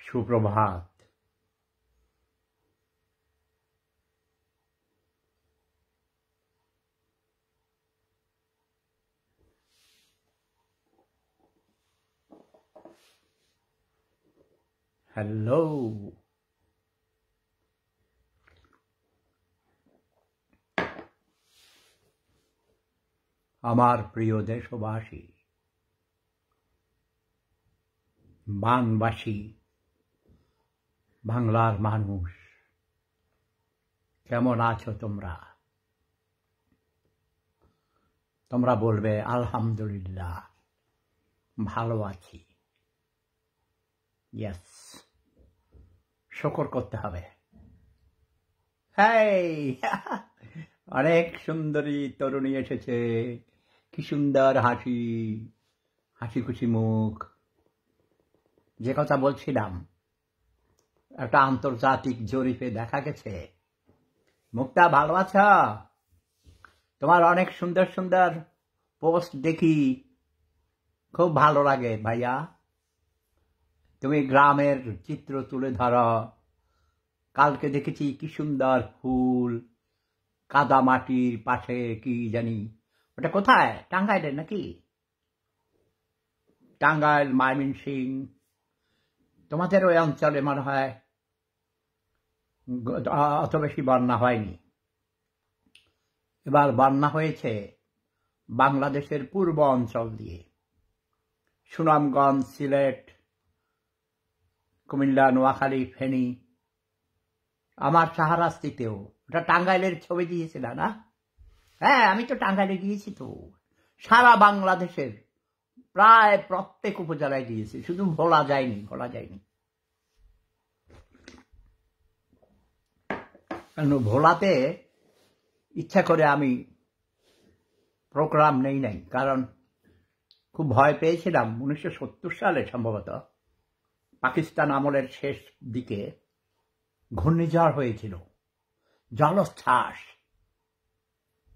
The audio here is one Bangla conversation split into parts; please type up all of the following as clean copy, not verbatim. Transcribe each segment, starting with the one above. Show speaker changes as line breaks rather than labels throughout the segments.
সুপ্রভাত। হ্যালো, আমার প্রিয় দেশবাসী, বানবাসী, বাংলার মানুষ, কেমন আছো তোমরা? তোমরা বলবে আলহামদুলিল্লাহ, ভালো আছি। ইয়েস, শুকর করতে হবে। হেই, অনেক সুন্দরী তরুণী এসেছে, কি সুন্দর হাসি, হাসি খুশি মুখ। যে কথা বলছিলাম, একটা আন্তর্জাতিক জরিপে দেখা গেছে, মুক্তা ভালো আছো? তোমার অনেক সুন্দর সুন্দর পোস্ট দেখি, খুব ভালো লাগে ভাইয়া। তুমি গ্রামের চিত্র তুলে ধরো। কালকে দেখেছি কি সুন্দর ফুল, কাদা মাটির পাশে কি জানি, ওটা কোথায়? টাঙ্গাইলে নাকি? টাঙ্গাইল, ময়মনসিংহ, তোমাদের ওই অঞ্চলে মনে হয় অত বেশি বন্যা হয়নি। এবার বন্যা হয়েছে বাংলাদেশের পূর্ব অঞ্চল দিয়ে, সুনামগঞ্জ, সিলেট, কুমিল্লা, নোয়াখালী, ফেনী, আমার শাহরাস্তিতেও। ওটা টাঙ্গাইলের ছবি দিয়েছিল না? হ্যাঁ, আমি তো টাঙ্গাইলে গিয়েছি তো। সারা বাংলাদেশের প্রায় প্রত্যেক উপজেলায় গিয়েছি, শুধু ভোলা যায়নি। কারণ ভোলাতে ইচ্ছা করে আমি প্রোগ্রাম নেই নাই, কারণ খুব ভয় পেয়েছিলাম। 1970 সালে সম্ভবত পাকিস্তান আমলের শেষ দিকে ঘূর্ণিঝড় হয়েছিল, জলোচ্ছ্বাস,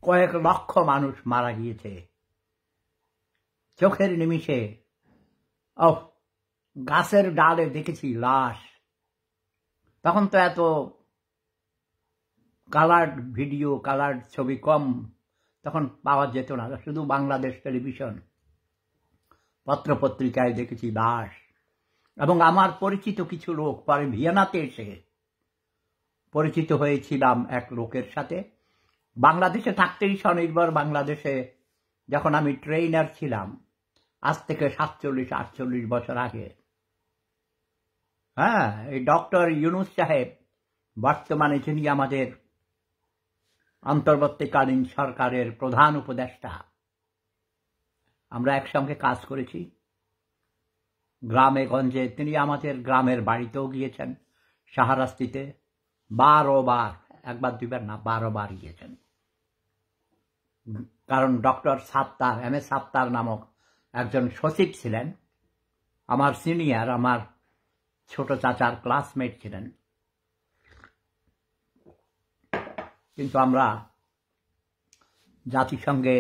কয়েক লক্ষ মানুষ মারা গিয়েছে চোখের নিমিষে। গাছের ডালে দেখেছি লাশ। তখন তো এত কালার্ড ভিডিও, কালার্ড ছবি কম তখন পাওয়া যেত না, শুধু বাংলাদেশ টেলিভিশন, পত্রপত্রিকায় দেখেছি লাশ। এবং আমার পরিচিত কিছু লোক, পরে ভিয়েনাতে এসে পরিচিত হয়েছিলাম এক লোকের সাথে। বাংলাদেশে থাকতেই স্বনির্ভর বাংলাদেশে যখন আমি ট্রেনার ছিলাম, আজ থেকে 47-48 বছর আগে। হ্যাঁ, এই ডক্টর ইউনূস সাহেব বর্তমানে যিনি আমাদের অন্তর্বর্তীকালীন সরকারের প্রধান উপদেষ্টা, আমরা একসঙ্গে কাজ করেছি গ্রামে গঞ্জে। তিনি আমাদের গ্রামের বাড়িতেও গিয়েছেন, শাহরাস্তিতে 12 বার, একবার দুইবার না, 12 বার গিয়েছেন। কারণ doctor Sattar, M A Sattar নামক একজন সচিব ছিলেন, আমার সিনিয়র, আমার ছোট চাচার ক্লাসমেট ছিলেন। কিন্তু আমরা জাতিসংঘে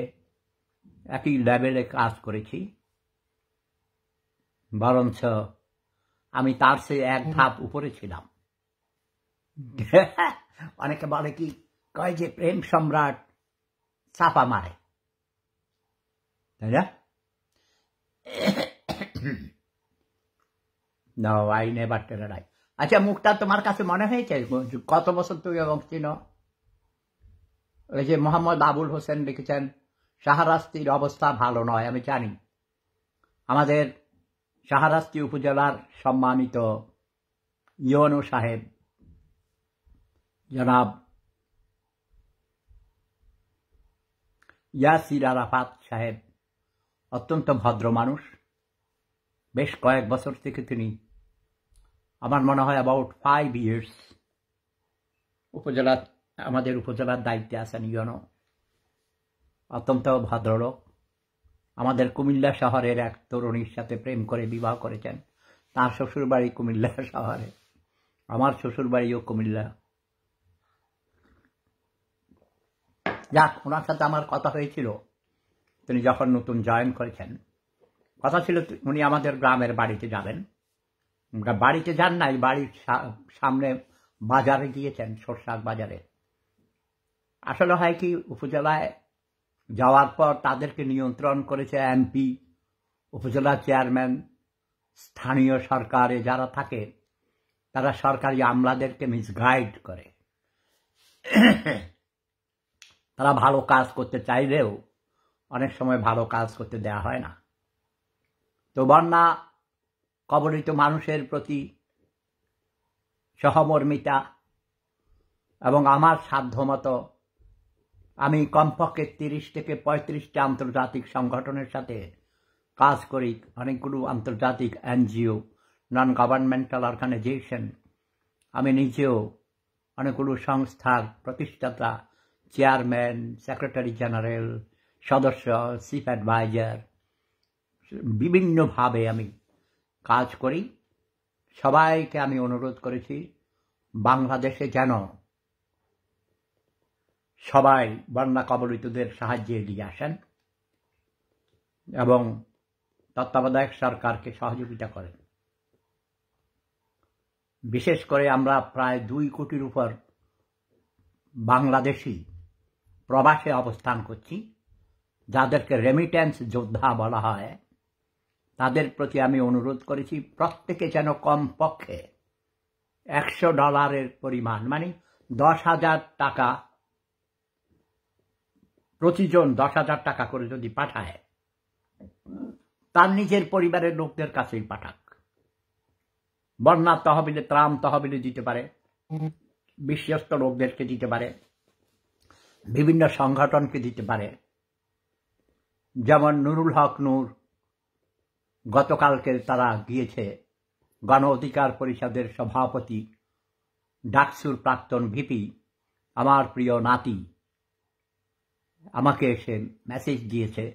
একই লেভেলে কাজ করেছি, বরঞ্চ আমি তার চেয়ে এক ধাপ উপরে ছিলাম। অনেকে বলে কি, কয় যে প্রেম সম্রাট চাপা মারে, তাই না? No, I never tell a lie. আচ্ছা মুক্তা, তোমার কাছে মনে হয়েছে কত বছর তুমি এবং চিনো? ওই যে মোহাম্মদ আবুল হোসেন লিখেছেন, শাহরাস্তির অবস্থা ভালো নয়। আমি জানি আমাদের শাহরাস্তি উপজেলার সম্মানিত ইউনো সাহেব, জনাব ইয়াসির আরাফাত সাহেব অত্যন্ত ভদ্র মানুষ। বেশ কয়েক বছর থেকে তিনি, আমার মনে হয় অ্যাবাউট 5 years আমাদের উপজেলার দায়িত্বে আছেন ইউনো। অত্যন্ত ভদ্রলোক। আমাদের কুমিল্লা শহরের এক তরুণীর সাথে প্রেম করে বিবাহ করেছেন। তার শ্বশুরবাড়ি কুমিল্লা শহরে, আমার শ্বশুরবাড়িও কুমিল্লা। যাক, ওনার সাথে আমার কথা হয়েছিল, তিনি যখন নতুন জয়েন করেছেন। কথা ছিল উনি আমাদের গ্রামের বাড়িতে যাবেন, বাড়িতে যান নাই, বাড়ির সামনে বাজারে গিয়েছেন, সরষাক বাজারে। আসলে হয় কি, উপজেলায় যাওয়ার পর তাদেরকে নিয়ন্ত্রণ করেছে এমপি, উপজেলা চেয়ারম্যান, স্থানীয় সরকারে যারা থাকে তারা সরকারি আমলাদেরকে মিসগাইড করে। তারা ভালো কাজ করতে চাইলেও অনেক সময় ভালো কাজ করতে দেয়া হয় না। তো বন্যা কবলিত মানুষের প্রতি সহমর্মিতা এবং আমার সাধ্যমতো আমি কমপক্ষে 30 থেকে 35টা আন্তর্জাতিক সংগঠনের সাথে কাজ করি, অনেকগুলো আন্তর্জাতিক এনজিও, নন গভর্নমেন্টাল অর্গানাইজেশন। আমি নিজেও অনেকগুলো সংস্থার প্রতিষ্ঠাতা, চেয়ারম্যান, সেক্রেটারি জেনারেল, সদস্য, চিফ অ্যাডভাইজার, বিভিন্নভাবে আমি কাজ করি। সবাইকে আমি অনুরোধ করেছি বাংলাদেশে যেন সবাই বন্যা কবলিতদের সাহায্যে এগিয়ে আসেন এবং তত্ত্বাবধায়ক সরকারকে সহযোগিতা করেন। বিশেষ করে আমরা প্রায় 2 কোটির উপর বাংলাদেশি প্রবাসে অবস্থান করছি, যাদেরকে রেমিটেন্স যোদ্ধা বলা হয়। তাদের প্রতি আমি অনুরোধ করেছি প্রত্যেকে যেন কমপক্ষে $100 পরিমাণ, মানে 10,000 টাকা, প্রতিজন 10,000 টাকা করে যদি পাঠায়, তার নিজের পরিবারের লোকদের কাছেই পাঠাক। বন্যার তহবিলে, ত্রাণ তহবিলে দিতে পারে, বিশ্বস্ত লোকদেরকে দিতে পারে, বিভিন্ন সংগঠনকে দিতে পারে। যেমন নুরুল হক নূর, গতকালকে তারা গিয়েছে, গণ অধিকার পরিষদের সভাপতি, ডাকসুর প্রাক্তন ভিপি, আমার প্রিয় নাতি, আমাকে সে মেসেজ দিয়েছে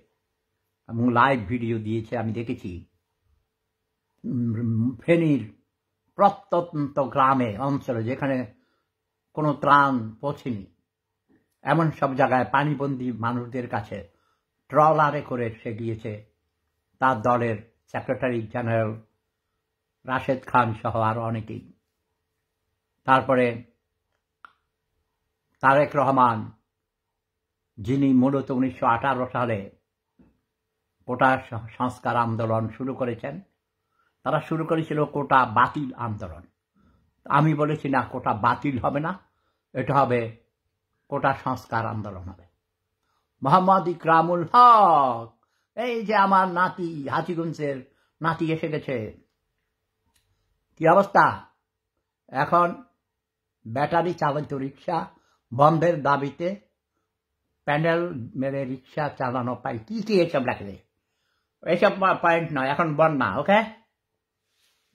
এবং লাইভ ভিডিও দিয়েছে, আমি দেখেছি। ফেনীর প্রত্যন্ত গ্রামে অঞ্চলে যেখানে কোনো ত্রাণ পৌঁছেনি, এমন সব জায়গায় পানিবন্দী মানুষদের কাছে ট্রলারে করে সে গিয়েছে। তার দলের সেক্রেটারি জেনারেল রাশেদ খান সহ আরো অনেকেই। তারপরে তারেক রহমান, যিনি মূলত 1918 সালে কোটা সংস্কার আন্দোলন শুরু করেছেন, তারা শুরু করেছিল কোটা বাতিল আন্দোলন। আমি বলেছি না, কোটা বাতিল হবে না, এটা হবে কোটা সংস্কার আন্দোলন হবে। মোহাম্মদ ইকরামুল হক, এই যে আমার নাতি, হাজীগঞ্জের নাতি এসে গেছে। কি অবস্থা? এখন ব্যাটারি চালিত রিক্সা বন্ধের দাবিতে প্যানেল মেরে রিক্সা চালানো পাই, কি কি এসব লেখে, এইসব পয়েন্ট নয়। এখন বন্যা, ওকে,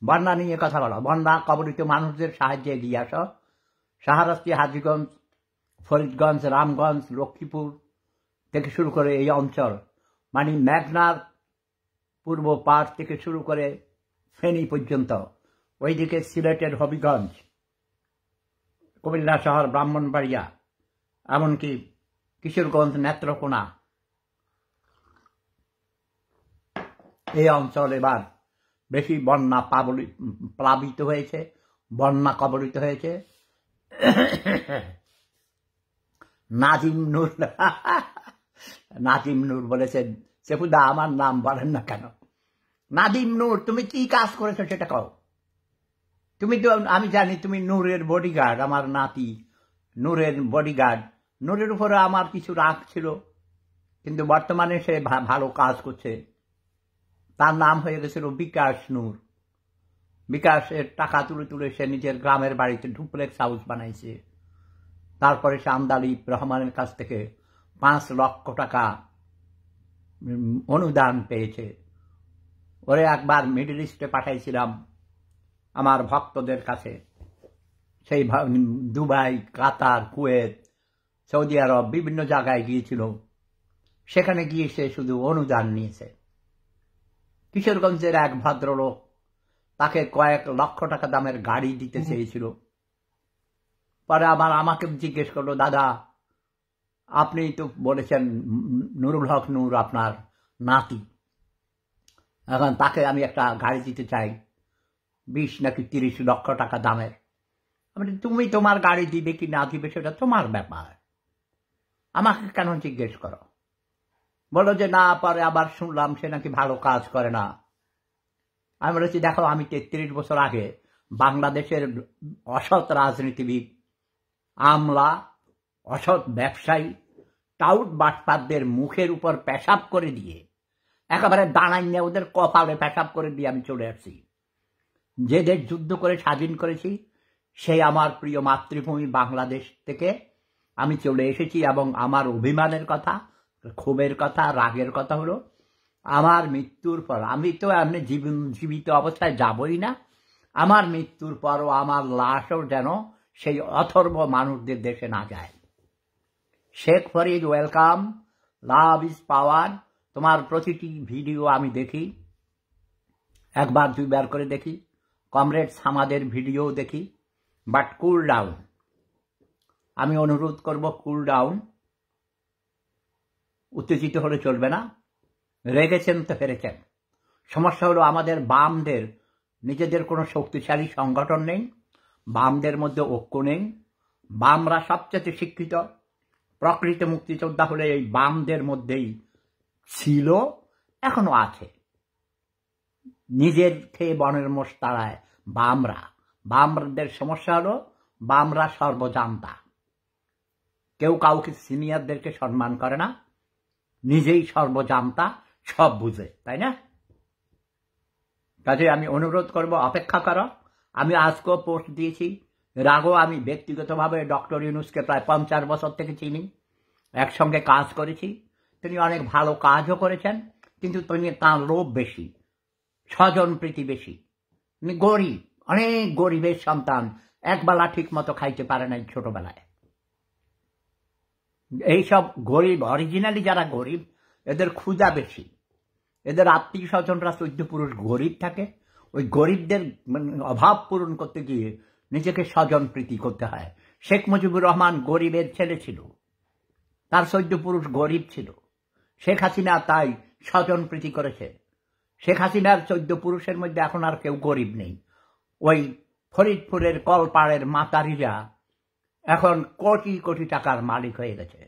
বন্যা নিয়ে কথা বলো। বন্যা কবলিত মানুষদের সাহায্যে এগিয়ে আসো। শাহরাস্তি, হাজীগঞ্জ, ফরিদগঞ্জ, রামগঞ্জ, লক্ষ্মীপুর থেকে শুরু করে এই অঞ্চল, মানে মেঘনার পূর্ব পাড় থেকে শুরু করে ফেনী পর্যন্ত, ওইদিকে সিলেটের হবিগঞ্জ, কুমিল্লা শহর, ব্রাহ্মণবাড়িয়া, এমনকি কিশোরগঞ্জ, নেত্রকোনা, এই অঞ্চল এবার বেশি বন্যা প্লাবিত হয়েছে, বন্যা কবলিত হয়েছে। নাজিম নূর বলেছেন, সেফুদা আমার নাম বলেন না কেন? নাদিম নূর, তুমি কি কাজ করেছো সেটা কও। তুমি তো, আমি জানি তুমি নূরের বডিগার্ড, আমার নাতি নূরের বডিগার্ড। নূরের উপরে আমার কিছু রাগ ছিল, কিন্তু বর্তমানে সে ভালো কাজ করছে। তার নাম হয়ে গেছিল বিকাশ নূর। বিকাশের টাকা তুলে তুলে সে নিজের গ্রামের বাড়িতে ডুপ্লেক্স হাউস বানাইছে। তারপরে সে আমদালি রহমানের কাছ থেকে 5 লক্ষ টাকা অনুদান পেয়েছে। ওরে একবার মিডল ইস্টে পাঠাইছিলাম আমার ভক্তদের কাছে, সেই দুবাই, কাতার, কুয়েত, সৌদি আরব, বিভিন্ন জায়গায় গিয়েছিল। সেখানে গিয়ে সে শুধু অনুদান নিয়েছে। কিশোরগঞ্জের এক ভদ্রলোক তাকে কয়েক লক্ষ টাকা দামের গাড়ি দিতে চেয়েছিল। পরে আমাকে জিজ্ঞেস করলো, দাদা আপনি তো বলেছেন নুরুল হক নূর আপনার নাতি, এখন তাকে আমি একটা গাড়ি দিতে চাই, 20 নাকি 30 লক্ষ টাকা দামের। তুমি তোমার গাড়ি দিবে কি না দিবে সেটা তোমার ব্যাপার, আমাকে কেন জিজ্ঞেস করো? বলো যে না, পরে আবার শুনলাম সে নাকি ভালো কাজ করে না। আমি বলেছি দেখো, আমি 33 বছর আগে বাংলাদেশের অসৎ রাজনীতিবিদ, আমলা, অসৎ ব্যবসায়ী, টাউট বাটপারদের মুখের উপর পেশাব করে দিয়ে, একেবারে দাঁড়াই নিয়ে ওদের কপালে পেশাব করে দিয়ে আমি চলে আসছি। যে দেশ যুদ্ধ করে স্বাধীন করেছি সেই আমার প্রিয় মাতৃভূমি বাংলাদেশ থেকে আমি চলে এসেছি, এবং আমার অভিমানের কথা, ক্ষোভের কথা, রাগের কথা হলো আমার মৃত্যুর পর, আমি তো এমনি জীবিত অবস্থায় যাবই না, আমার মৃত্যুর পরও আমার লাশও যেন সেই অথর্ব মানুষদের দেশে না যায়। Sheikh Farid, welcome, love is power. তোমার প্রতিটি ভিডিও আমি দেখি, একবার দুইবার করে দেখি, কমরেডস আমাদের ভিডিও দেখি, বাট কুল ডাউন। আমি অনুরোধ করব, কুল ডাউন। উত্তেজিত হলে চলবে না। রেগেছেন তো হেরেছেন। সমস্যা হলো আমাদের বামদের নিজেদের কোনো শক্তিশালী সংগঠন নেই, বামদের মধ্যে ঐক্য নেই। বামরা সবচেয়ে শিক্ষিত, প্রকৃত মুক্তিযোদ্ধা হলে এই বামদের মধ্যেই ছিল, এখনো আছে। নিজের খেয়ে বনের মোষ তাড়ায় বামরা। বামদের সমস্যা হলো বামরা সর্বজান্তা, কেউ কাউকে সিনিয়রদেরকে সম্মান করে না, নিজেই সর্বজান্তা, সব বুঝে, তাই না? কাজে আমি অনুরোধ করব, অপেক্ষা করো। আমি আজকেও পোস্ট দিয়েছি, এর আগেও আমি ব্যক্তিগতভাবে ডক্টর ইউনূসকে প্রায় 50 বছর থেকে চিনি, একসঙ্গে কাজ করেছি। তিনি অনেক ভালো কাজও করেছেন, কিন্তু তিনি তাঁর লোভ বেশি, স্বজন প্রীতি বেশি। তিনি গরিব, অনেক গরিবের সন্তান, একবেলা ঠিক মতো খাইতে পারে নাই ছোটবেলায়। এইসব গরিব, অরিজিনালি যারা গরিব, এদের ক্ষুধা বেশি, এদের আত্মীয় স্বজনরা 14 পুরুষ গরিব থাকে। ওই গরিবদের অভাব পূরণ করতে গিয়ে নিজেকে স্বজন প্রীতি করতে হয়। শেখ মুজিবুর রহমান গরিবের ছেলে ছিল, তার 14 পুরুষ গরিব ছিল। শেখ হাসিনা তাই স্বজন প্রীতি করেছে। শেখ হাসিনার 14 পুরুষের মধ্যে এখন আর কেউ গরিব নেই। ওই ফরিদপুরের কলপাড়ের মাতারিরা এখন কোটি কোটি টাকার মালিক হয়ে গেছে।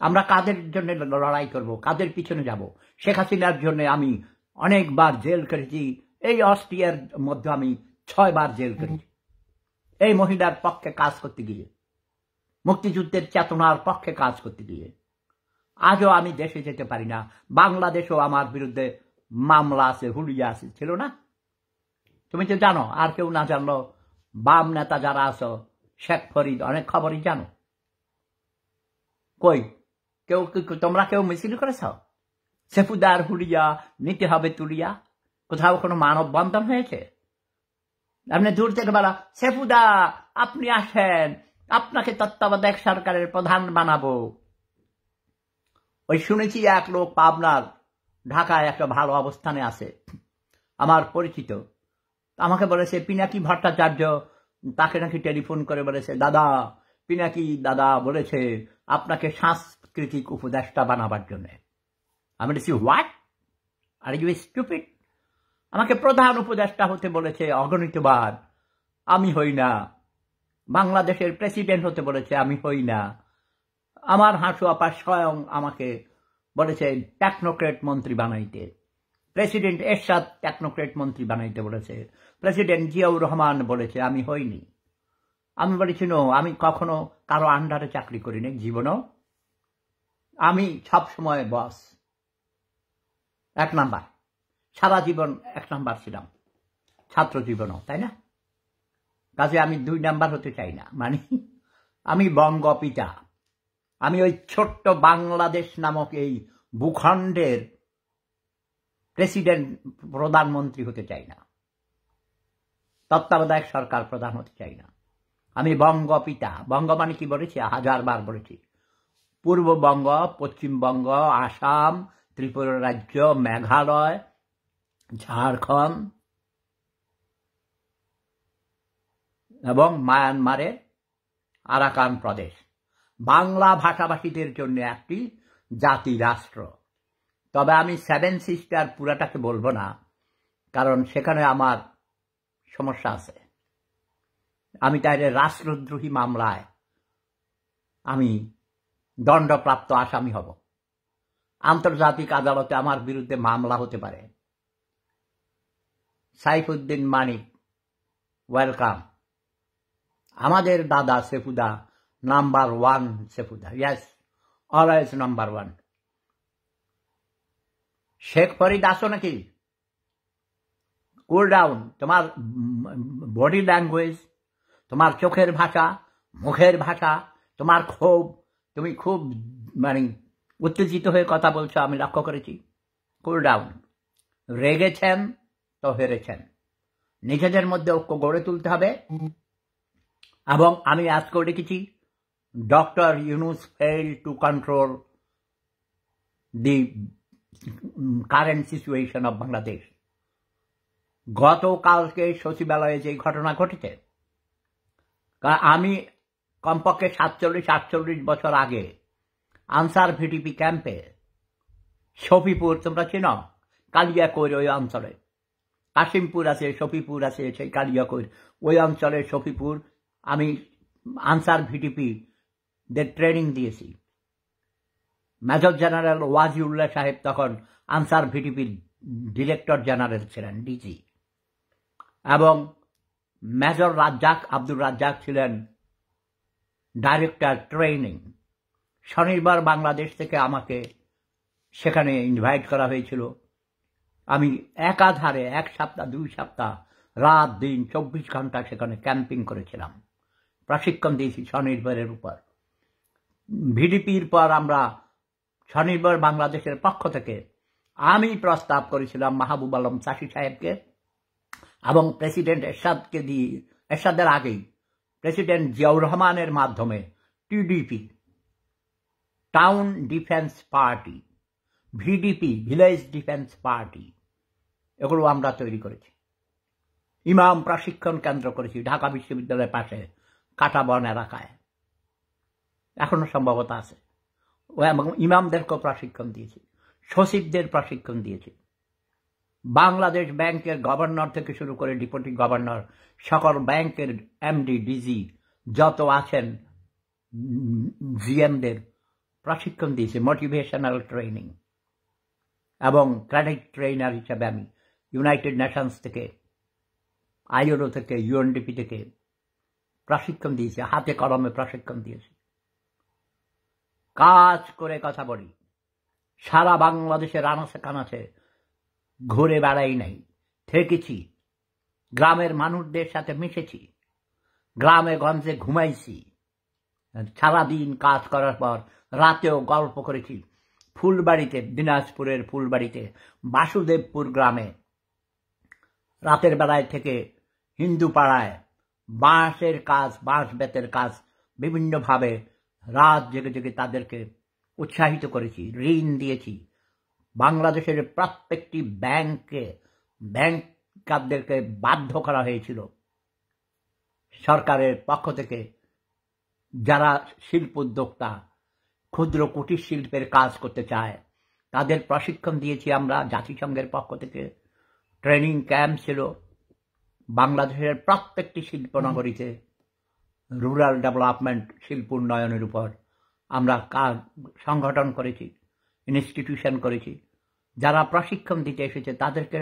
আমরা কাদের জন্য লড়াই করব, কাদের পিছনে যাব? শেখ হাসিনার জন্য আমি অনেকবার জেল করেছি, এই অস্ট্রিয়ার মধ্যে আমি 6 বার জেল করেছি এই মহিলার পক্ষে কাজ করতে গিয়ে, মুক্তিযুদ্ধের চেতনার পক্ষে কাজ করতে গিয়ে। আজও আমি দেশে যেতে পারি না। বাংলাদেশও আমার বিরুদ্ধে মামলা আছে, হুলিয়া আছে, ছিল না? তুমি তো জানো, আর কেউ না জানলো বাম নেতা যারা আছো, শেখ ফরিদ, অনেক খবরই জানো। কই কেউ, তোমরা কেউ মিছিল করেছ? সেফুদার হুলিয়া নিতে হবে তুলিয়া, কোথাও কোনো মানববন্ধন হয়েছে? আপনি দূর থেকে বলা, সেফুদা আপনি আসেন, আপনাকে তত্ত্বাবধায়ক সরকারের প্রধান বানাবো। ওই শুনেছি এক লোক পাবনার, ঢাকায় একটা ভালো অবস্থানে আছে, আমার পরিচিত, আমাকে বলেছে পিনাকি ভট্টাচার্য তাকে নাকি টেলিফোন করে বলেছে, দাদা পিনাকি দাদা বলেছে আপনাকে সাংস্কৃতিক উপদেষ্টা বানাবার জন্য। আমি বলেছি হোয়াট, আর ইউ স্টুপিড? আমাকে প্রধান উপদেষ্টা হতে বলেছে অগণিতবার, আমি হই না। বাংলাদেশের প্রেসিডেন্ট হতে বলেছে, আমি হই না। আমার হাঁসু আপা স্বয়ং আমাকে বলেছে টেকনোক্রেট মন্ত্রী বানাইতে, প্রেসিডেন্ট এরশাদ টেকনোক্রেট মন্ত্রী বানাইতে বলেছে, প্রেসিডেন্ট জিয়াউর রহমান বলেছে, আমি হইনি। আমি বলেছি নো, আমি কখনো কারো আন্ডারে চাকরি করিনি জীবনেও। আমি সবসময় বস, 1 নাম্বার, সারা জীবন 1 নাম্বার ছিলাম, ছাত্র জীবনও, তাই না? কাজে আমি 2 নাম্বার হতে চাই না। মানে আমি বঙ্গপিতা, আমি ওই ছোট্ট বাংলাদেশ নামক এই ভূখণ্ডের প্রেসিডেন্ট, প্রধানমন্ত্রী হতে চাই না, তত্ত্বাবধায়ক সরকার প্রধান হতে চাই না। আমি বঙ্গপিতা। বঙ্গ মানে কি বলেছি? 1000 বার বলেছি। পূর্ববঙ্গ, পশ্চিমবঙ্গ, আসাম, ত্রিপুরা রাজ্য, মেঘালয়, ঝাড়খণ্ড এবং মায়ানমারের আরাকান প্রদেশ, বাংলা ভাষাভাষীদের জন্য একটি জাতি রাষ্ট্র। তবে আমি 7 সিস্টার পুরাটাকে বলবো না, কারণ সেখানে আমার সমস্যা আছে। আমি তাইলে রাষ্ট্রদ্রোহী মামলায় আমি দণ্ডপ্রাপ্ত আসামি হব। আন্তর্জাতিক আদালতে আমার বিরুদ্ধে মামলা হতে পারে। সাইফুদ্দিন মানিক, ওয়েলকাম। আমাদের দাদা Sefuda number 1 Sefuda, yes, always number 1। Sheikh Farid আসো নাকি? Cool down. তোমার বডি ল্যাঙ্গুয়েজ, তোমার চোখের ভাষা, মুখের ভাষা, তোমার ক্ষোভ, তুমি খুব উত্তেজিত হয়ে কথা বলছো, আমি লক্ষ্য করেছি। Cool down. রেগেছেন তো হেরেছেন। নিজেদের মধ্যে ঐক্য গড়ে তুলতে হবে। এবং আমি আজকেও দেখেছি doctor Yunus fail to control the current situation of Bangladesh. গতকালকে সচিবালয়ে যে ঘটনা ঘটেছে, আমি কমপক্ষে 47-48 বছর আগে আনসার ভিডিপি ক্যাম্পে শফিপুর, তোমরা চিনো, কালিয়াকৈর ওই অঞ্চলে, কাশিমপুর আছে, শফিপুর আছে, সেই কালিয়াকৈর ওই অঞ্চলের শফিপুর, আমি আনসার ভিডিপি দের ট্রেনিং দিয়েছি। মেজর জেনারেল ওয়াজিউল্লাহ সাহেব তখন আনসার ভিডিপির ডিরেক্টর জেনারেল ছিলেন, ডিজি, এবং মেজর রাজ্জাক, আব্দুর রাজ্জাক ছিলেন ডাইরেক্টর ট্রেনিং। স্বনির্ভর বাংলাদেশ থেকে আমাকে সেখানে ইনভাইট করা হয়েছিল। আমি একাধারে 1 সপ্তাহ 2 সপ্তাহ রাত দিন 24 ঘন্টা সেখানে ক্যাম্পিং করেছিলাম, প্রশিক্ষণ দিয়েছি স্বনির্ভরের উপর। ভিডিপির পর আমরা স্বনির্ভর বাংলাদেশের পক্ষ থেকে আমি প্রস্তাব করেছিলাম মাহবুব আলম চাষি সাহেবকে এবং প্রেসিডেন্ট এরশাদকে দিয়ে, এরশাদের আগেই প্রেসিডেন্ট জিয়াউর রহমানের মাধ্যমে TDP, town defence party, VDP, village defence party, এগুলো আমরা তৈরি করেছি। ইমাম প্রশিক্ষণ কেন্দ্র করেছি ঢাকা বিশ্ববিদ্যালয়ের পাশে কাটাবন এলাকায়, এখনো সম্ভবত আছে। এবং ইমামদেরকেও প্রশিক্ষণ দিয়েছি, সচিবদের প্রশিক্ষণ দিয়েছি। বাংলাদেশ ব্যাংকের গভর্নর থেকে শুরু করে ডেপুটি গভর্নর, সকল ব্যাংকের এমডি, ডিজি যত আছেন, জিএমদের প্রশিক্ষণ দিয়েছি, মোটিভেশনাল ট্রেনিং। এবং ক্রেডিট ট্রেনার হিসাবে আমি ইউনাইটেড নেশনস থেকে, আইএলও থেকে, ইউএনডিপি থেকে প্রশিক্ষণ দিয়েছি, হাতে কলমে প্রশিক্ষণ দিয়েছি। কাজ করে কথা বলি, সারা বাংলাদেশের আনাচে কানাচে ঘুরে বেড়াই নাই, থেকেছি, গ্রামের মানুষদের সাথে মিশেছি, গ্রামে গঞ্জে ঘুমাইছি, সারাদিন কাজ করার পর রাতেও গল্প করেছি। ফুলবাড়িতে, দিনাজপুরের ফুলবাড়িতে, বাসুদেবপুর গ্রামে রাতের বেলায় থেকে হিন্দু পাড়ায় বাঁশের কাজ, বাঁশ বেতের কাজ বিভিন্নভাবে রাত জেগে জেগে তাদেরকে উৎসাহিত করেছি, ঋণ দিয়েছি। বাংলাদেশের প্রত্যেকটি ব্যাংকারদেরকে বাধ্য করা হয়েছিল সরকারের পক্ষ থেকে, যারা শিল্প উদ্যোক্তা, ক্ষুদ্র কুটির শিল্পের কাজ করতে চায় তাদের প্রশিক্ষণ দিয়েছি আমরা। জাতিসংঘের পক্ষ থেকে ট্রেনিং ক্যাম্প ছিল বাংলাদেশের প্রত্যেকটি শিল্পনগরীতে। রুরাল ডেভেলপমেন্ট, শিল্প উন্নয়নের উপর আমরা কাজ সংগঠন করেছি, ইনস্টিটিউশন করেছি। যারা প্রশিক্ষণ দিতে এসেছে তাদেরকে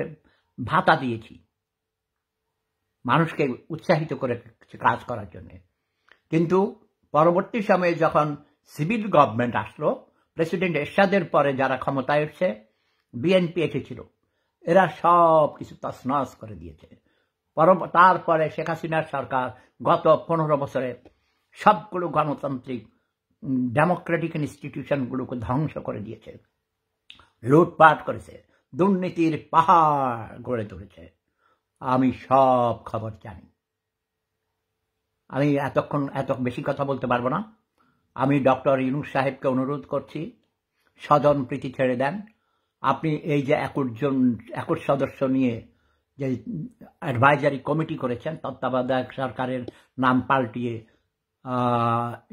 ভাতা দিয়েছি, মানুষকে উৎসাহিত করে কাজ করার জন্য। কিন্তু পরবর্তী সময়ে যখন সিভিল গভর্নমেন্ট আসলো, প্রেসিডেন্ট এরশাদের পরে যারা ক্ষমতায় এসেছে, বিএনপি এসেছিল, এরা সব কিছু তছনছ করে দিয়েছে। তারপরে শেখ হাসিনার সরকার গত 15 বছরে সবগুলো গণতান্ত্রিক ডেমোক্রেটিক ইনস্টিটিউশনগুলোকে ধ্বংস করে দিয়েছে, লুটপাট করেছে, দুর্নীতির পাহাড় গড়ে তুলেছে। আমি সব খবর জানি। আমি এত বেশি কথা বলতে পারবো না। আমি ডক্টর ইউনূস সাহেবকে অনুরোধ করছি, স্বজন প্রীতি ছেড়ে দেন। আপনি এই যে 21 সদস্য নিয়ে যে অ্যাডভাইজারি কমিটি করেছেন, তত্ত্বাবধায়ক সরকারের নাম পাল্টিয়ে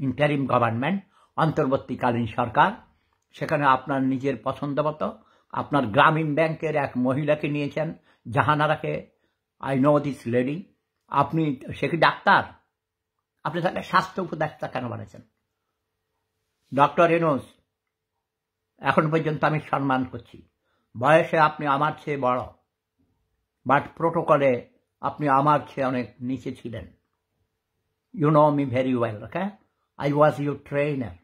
ইন্টারিম গভর্নমেন্ট, অন্তর্বর্তীকালীন সরকার, সেখানে আপনার নিজের পছন্দ মতো আপনার গ্রামীণ ব্যাংকের এক মহিলাকে নিয়েছেন, জাহানারাকে, আই নো দিস লেডি। আপনি সে কি ডাক্তার? আপনি তাকে স্বাস্থ্য উপদেষ্টা কেন বানিয়েছেন? ডক্টর ইউনূস, এখন পর্যন্ত আমি সম্মান করছি। বয়সে আপনি আমার চেয়ে বড়, বাট প্রোটোকলে আপনি আমার চেয়ে অনেক নিচে ছিলেন। You know me very well, okay? I was your trainer.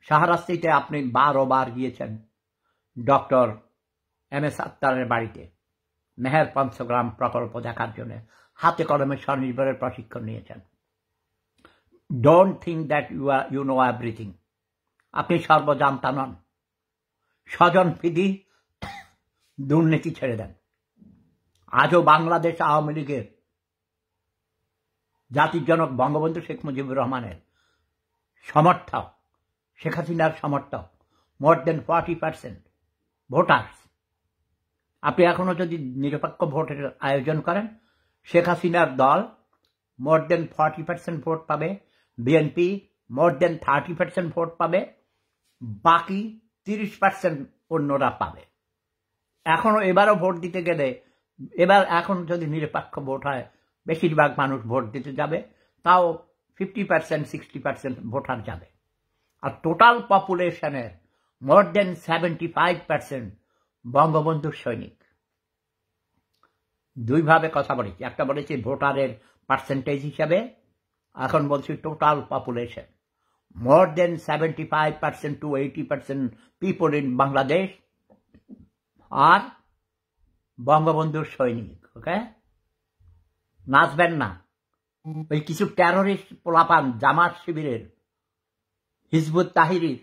শাহরাস্তিতে আপনি 12 বার গিয়েছেন ডক্টর MS আত্তারের বাড়িতে মেহের পঞ্চগ্রাম প্রকল্প দেখার জন্য, হাতে কলমে স্বনির্ভরের প্রশিক্ষণ নিয়েছেন। Don't think that you know everything. আপনি সর্বজান্তা নন। স্বজন ফিদি দুর্নীতি ছেড়ে দেন। আজও বাংলাদেশ আওয়ামী লীগের জাতির জনক বঙ্গবন্ধু শেখ মুজিবুর রহমানের সমর্থক, শেখ হাসিনার সমর্থক মোর দেন 40% ভোটার্স। আপনি এখনো যদি নিরপেক্ষ ভোটের আয়োজন করেন, শেখ হাসিনার দল মোর দেন 40% ভোট পাবে, বিএনপি মোর দেন 30% ভোট পাবে, বাকি 30% অন্যরা পাবে। এখনো এবারও ভোট দিতে গেলে, এখন যদি নিরপেক্ষ ভোট হয়, বেশিরভাগ মানুষ ভোট দিতে যাবে, তাও 50% 60% ভোটার যাবে। আর টোটাল পপুলেশনের মোর দেন 75% বঙ্গবন্ধুর সৈনিক। দুইভাবে কথা বলেছি, একটা বলেছি ভোটারের পার্সেন্টেজ হিসাবে, এখন বলছি total population. More than 75% to 80% people in Bangladesh আর বঙ্গবন্ধুর সৈনিক। ওকে, নাচবেন না। ওই কিছু টেরোরিস্ট পোলাপান, জামাত শিবিরের, হিজবুত তাহরির,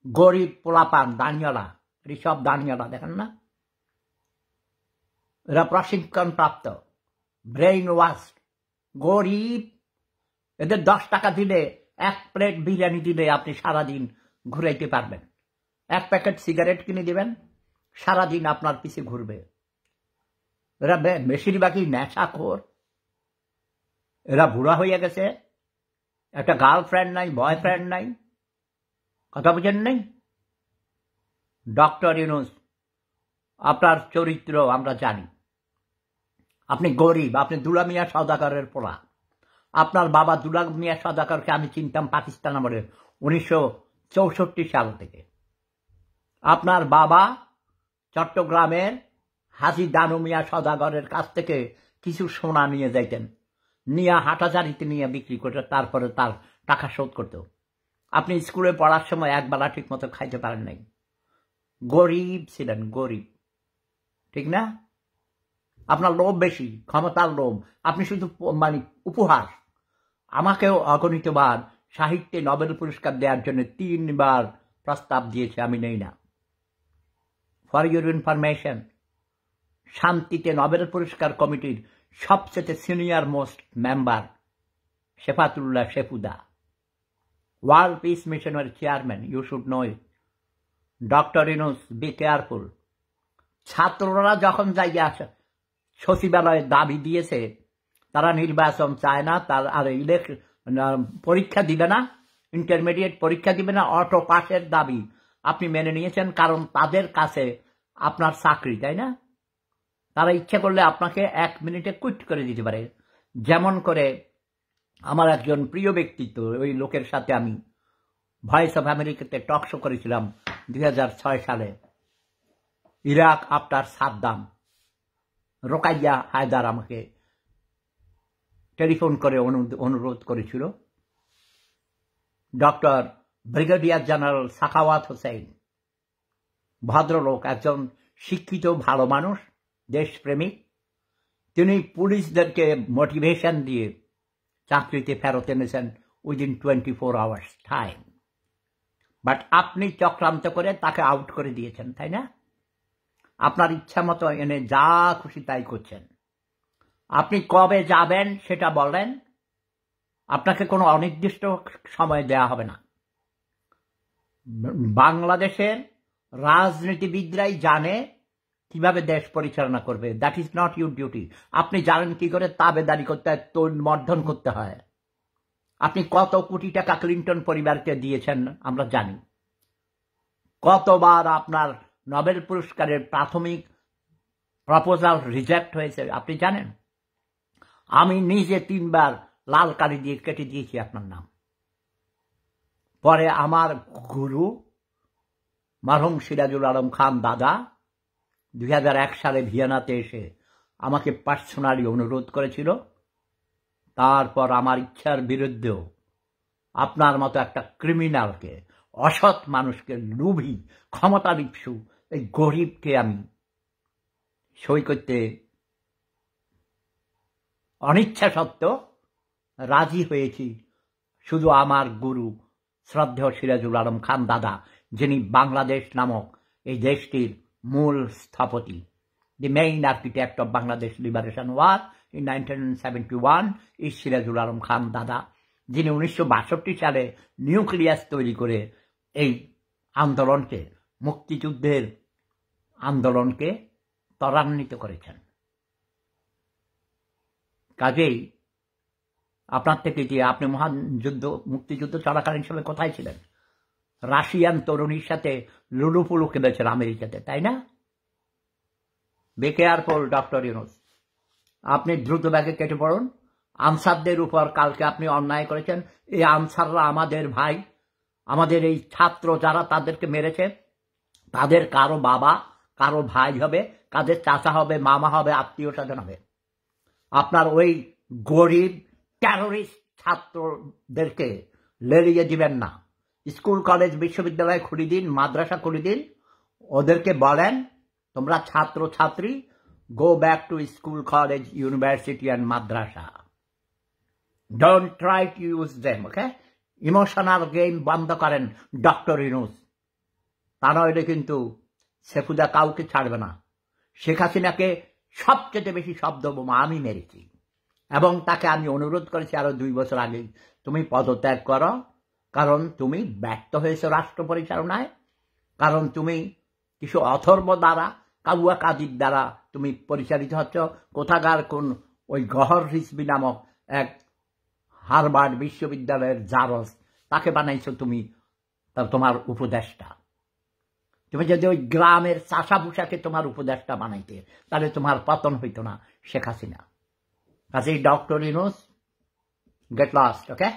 গরিব পোলাপান, দানিয়ালা, ঋষভ দানিয়ালা দেখেন না, এরা প্রশিক্ষণ প্রাপ্ত, ব্রেইন ওয়াশ, গরিব। এদের 10 টাকা দিলে, 1 প্লেট বিরিয়ানি দিলে আপনি সারাদিন ঘুরাইতে পারবেন। 1 প্যাকেট সিগারেট কিনে দিবেন, সারাদিন আপনার পিছে ঘুরবে। এরা বেশিরভাগই নেশাখোর, এরা বুড়া হয়ে গেছে, একটা গার্লফ্রেন্ড নাই, বয়ফ্রেন্ড নাই। কথা বুঝেন নাই? ডক্টর ইউনূস, আপনার চরিত্র আমরা জানি। আপনি গরিব, আপনি দুলা মিয়া সওদাগরের পোলা। আপনার বাবা দুলা মিয়া সওদাগরকে আমি চিনতাম পাকিস্তান আমলে 1964 সাল থেকে। আপনার বাবা চট্টগ্রামের হাজী দানু মিয়া সওদাগরের কাছ থেকে কিছু সোনা নিয়ে যাইতেন, নিয়ে হাটাজারিতে নিয়ে বিক্রি করতে, তারপরে তার টাকা শোধ করত। আপনি স্কুলে পড়ার সময় একবেলা ঠিক মতো খাইতে পারেন নাই, গরিব ছিলেন, গরিব, ঠিক না? আপনার লোভ বেশি, ক্ষমতার লোভ। আপনি শুধু মানে উপহার। আমাকেও অগণিতবার সাহিত্যে নোবেল পুরস্কার দেওয়ার জন্য 3 বার প্রস্তাব দিয়েছে, আমি নেই না। ফর ইউর ইনফরমেশন, শান্তিতে নোবেল পুরস্কার কমিটির সবচেয়ে senior most member Shefatullah Shefuda, world peace মিশনের chairman. You should know it. Doctor Yunus, be careful. ছাত্ররা যখন যাইয়া সচিবালয়ে দাবি দিয়েছে তারা নির্বাচন চায় না, তার আর পরীক্ষা দিবে না, ইন্টারমিডিয়েট পরীক্ষা দিবে না, অটো পাসের দাবি আপনি মেনে নিয়েছেন, কারণ তাদের কাছে আপনার চাকরি, তাই না? তারা ইচ্ছা করলে আপনাকে 1 মিনিটে কুইট করে দিতে পারে। যেমন করে আমার একজন প্রিয় ব্যক্তিত্ব, ওই লোকের সাথে আমি ভয়েস অফ আমেরিকাতে টক শো করেছিলাম 2006 সালে, ইরাক আফটার সাদ্দাম। রোকাইয়া হায়দার আমাকে টেলিফোন করে অনুরোধ করেছিল। Doctor brigadier general Sakhawat Hossain, ভদ্রলোক, একজন শিক্ষিত ভালো মানুষ, দেশপ্রেমিক, তিনি পুলিশদেরকে মোটিভেশন দিয়ে চাকরিতে ফেরত এনেছেন উইদিন 24 আওয়ার্স টাইম। বাট আপনি চক্রান্ত করে তাকে আউট করে দিয়েছেন, তাই না? আপনার ইচ্ছা মতো এনে যা খুশি তাই করছেন। আপনি কবে যাবেন সেটা বলেন, আপনাকে কোনো অনির্দিষ্ট সময় দেয়া হবে না। বাংলাদেশের রাজনীতিবিদরাই জানে কিভাবে দেশ পরিচালনা করবে। That is not your duty. আপনি জানেন কি করে তাবেদারি করতে হয়, মর্ধন করতে হয়। আপনি কত কোটি টাকা ক্লিন্টন পরিবারকে দিয়েছেন আমরা জানি। কতবার আপনার নোবেল পুরস্কারের প্রাথমিক প্রপোজাল রিজেক্ট হয়েছে আপনি জানেন? আমি নিজে 3 বার লাল কালি দিয়ে কেটে দিয়েছি আপনার নাম। পরে আমার গুরু মরহুম সিরাজুল আলম খান দাদা 2001 সালে ভিয়েনাতে এসে আমাকে পার্সোনালি অনুরোধ করেছিল। তারপর আমার ইচ্ছার বিরুদ্ধেও আপনার মতো একটা ক্রিমিনালকে, অসৎ মানুষকে, লোভী, ক্ষমতালিপ্সু এই গরিবকে আমি সই করতে অনিচ্ছা সত্ত্বেও রাজি হয়েছি। শুধু আমার গুরু শ্রদ্ধেয় সিরাজুল আলম খান দাদা, যিনি বাংলাদেশ নামক এই দেশটির মূল স্থপতি, the main architect of Bangladesh liberation war in 1971 is Sirajul Alam Khan দাদা, যিনি 1962 সালে নিউক্লিয়াস তৈরি করে এই আন্দোলনকে, মুক্তিযুদ্ধের আন্দোলনকে ত্বরান্বিত করেছেন। কাজেই আপনার থেকে যে আপনি মহান যুদ্ধ, মুক্তিযুদ্ধ চলাকালীন সময় কোথায় ছিলেন? রাশিয়ান তরুণীর সাথে লুলুপুলু খেলেছেন আমেরিকাতে, তাই না? Be careful doctor Yunus. আপনি দ্রুত ব্যাগে কেটে পড়ুন। আনসারদের উপর কালকে আপনি অন্যায় করেছেন। এই আনসাররা আমাদের ভাই, আমাদের এই ছাত্র যারা তাদেরকে মেরেছে, তাদের কারো বাবা, কারো ভাই হবে, কাদের চাচা হবে, মামা হবে, আত্মীয় স্বজন হবে। আপনার ওই গরিব টেরোরিস্ট ছাত্রদেরকে লেলিয়ে দিবেন না। স্কুল কলেজ বিশ্ববিদ্যালয় খুলে দিন, মাদ্রাসা খুলে দিন, ওদেরকে বলেন তোমরা ছাত্র ছাত্রী, go back to school college university and Madrasa. Don't try to use them, okay? Emotional game বন্ধ করেন ডক্টর ইউনূস। তা নইলে কিন্তু সেফুদা কাউকে ছাড়বে না। শেখ হাসিনাকে সবচেয়ে বেশি শব্দ বোমা আমি মেরেছি, এবং তাকে আমি অনুরোধ করেছি আরো 2 বছর আগেই, তুমি পদত্যাগ করো, কারণ তুমি ব্যর্থ হয়েছো রাষ্ট্র পরিচালনায়, কারণ তুমি কিছু অথর্ব দ্বারা, কাউয়া কাদির দ্বারা তুমি পরিচালিত হচ্ছ। কোথাকার কোন ওই গহর রিজভী নামক এক হার্ভার্ড বিশ্ববিদ্যালয়ের জারজ, তাকে বানাইছো তুমি তোমার উপদেষ্টা। তুমি যদি ওই গ্রামের চাষাভূষাকে তোমার উপদেষ্টা বানাইতে, তাহলে তোমার পতন হইতো না শেখ হাসিনা। কাজেই doctor Yunus, get lost, okay?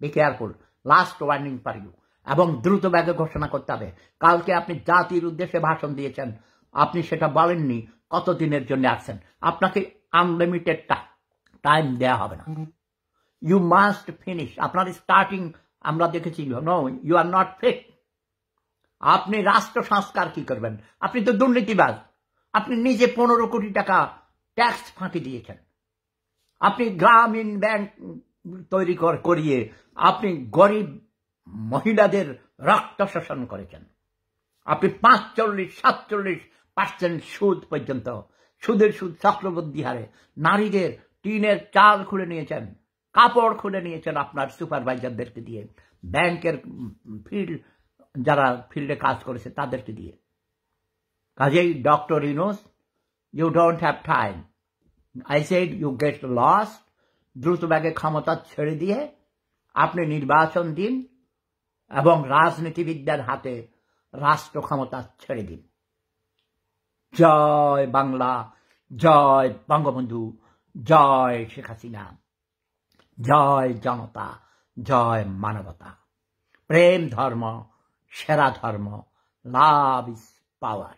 Be careful. Last warning for you. এবং দ্রুত ব্যাগে ঘোষণা করতে হবে। কালকে আপনি জাতির উদ্দেশ্যে ভাষণ দিয়েছেন, আপনি সেটা বলেননি কতদিনের জন্য আসছেন। আপনাকে আনলিমিটেড টাইম দেওয়া হবে না। You must finish. আপনার স্টার্টিং আমরা দেখেছি, no, you are not fit. আপনি রাষ্ট্র সংস্কার কি করবেন? আপনি তো দুর্নীতিবাজ। আপনি নিজে 15 কোটি টাকা ট্যাক্স ফাঁকি দিয়েছেন। আপনি গ্রামীণ ব্যাংক তৈরি করিয়ে আপনি গরিব মহিলাদের রক্ত শোষণ করেছেন। আপনি 45-47% সুদ পর্যন্ত, সুদের সুদ চক্রবৃদ্ধি হারে নারীদের টিনের চাল খুলে নিয়েছেন, কাপড় খুলে নিয়েছেন আপনার সুপারভাইজারদেরকে দিয়ে, ব্যাংকের যারা ফিল্ডে কাজ করেছে তাদেরকে দিয়ে। কাজেই doctor Yunus, you don't have time. I said you get lost. দ্রুত ব্যাগে ক্ষমতা ছেড়ে দিয়ে আপনি নির্বাচন দিন এবং রাজনীতিবিদদের হাতে রাষ্ট্র ক্ষমতা ছেড়ে দিন। জয় বাংলা, জয় বঙ্গবন্ধু, জয় শেখ হাসিনা, জয় জনতা, জয় মানবতা। প্রেম ধর্ম সেরা ধর্ম। Love is power.